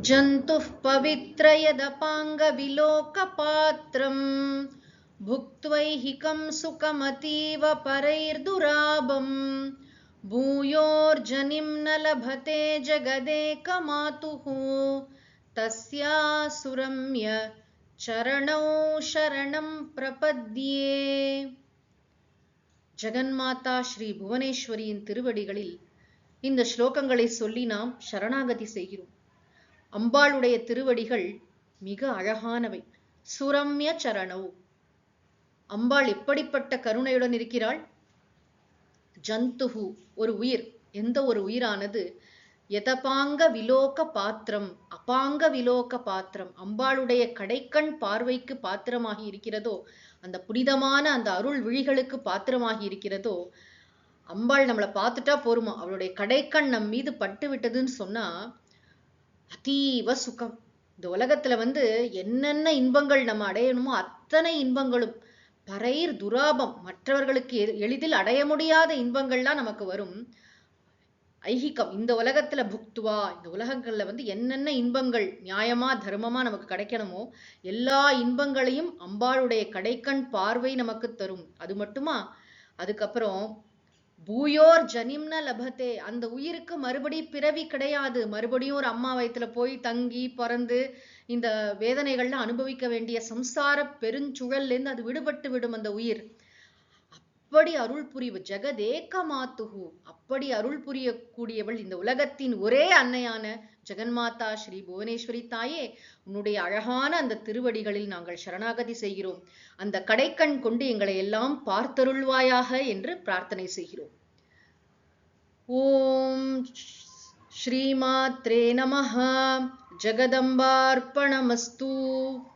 जन्तुः पवित्र यदपाङ्गविलोकपात्रम् भुक्त्वैहिकं सुखमतीव परैर्दुराबम् भूयोर्जनिं न लभते जगदेकमातुः तस्यासुरम्य चरणौ शरणं प्रपद्ये. ஜெகன்மாதா ஸ்ரீ புவனேஸ்வரியின் திருவடிகளில் இந்த ஸ்லோகங்களை சொல்லி நாம் சரணாகதி செய்கிறோம். அம்பாளுடைய திருவடிகள் மிக அழகானவை. சுரம்ய சரணௌ, அம்பாள் எப்படிப்பட்ட கருணையுடன் இருக்கிறாள். ஜந்துஹு, ஒரு உயிர், எந்த ஒரு உயிரானது யதபாங்க விலோக பாத்திரம், அபாங்க விலோக பாத்திரம், அம்பாளுடைய கடைக்கண் பார்வைக்கு பாத்திரமாகி இருக்கிறதோ, அந்த புனிதமான அந்த அருள் விழிகளுக்கு பாத்திரமாகி இருக்கிறதோ, அம்பாள் நம்மளை பார்த்துட்டா போருமா, அவளுடைய கடைக்கண் நம் மீது பட்டு விட்டதுன்னு சொன்னா அதீவ சுகம். இந்த உலகத்துல என்னென்ன இன்பங்கள் நம்ம அடையணுமோ அத்தனை இன்பங்களும், பரைர் துராபம், மற்றவர்களுக்கு எளிதில் அடைய முடியாத இன்பங்கள்லாம் நமக்கு வரும். ஐகிகம், இந்த உலகத்துல புக்துவா, இந்த உலகங்கள்ல என்னென்ன இன்பங்கள் நியாயமா தர்மமா நமக்கு கிடைக்கணுமோ எல்லா இன்பங்களையும் அம்பாளுடைய கடைக்கண் பார்வை நமக்கு தரும். அது மட்டுமா, அதுக்கப்புறம் பூயோர் ஜனிம்ன லபத்தே, அந்த உயிருக்கு மறுபடி பிறவி கிடையாது. மறுபடியும் ஒரு அம்மா வயிற்றுல போய் தங்கி பிறந்து இந்த வேதனைகள்லாம் அனுபவிக்க வேண்டிய சம்சார பெருஞ்சுழல்ல இருந்து அது விடுபட்டு விடும் அந்த உயிர். அப்படி அருள் புரிவு ஜெகதேக மாத்துகு, அப்படி அருள் புரியக்கூடியவள் இந்த உலகத்தின் ஒரே அன்னையான ஜெகன்மாதா ஸ்ரீ புவனேஸ்வரி தாயே, உன்னுடைய அழகான அந்த திருவடிகளில் நாங்கள் சரணாகதி செய்கிறோம். அந்த கடைக்கண் கொண்டு எங்களை எல்லாம் பார்த்தருள்வாயாக என்று பிரார்த்தனை செய்கிறோம். ஓம் ஸ்ரீமாத்ரே நமஹ. ஜெகதம்பார்ப்பணமஸ்து.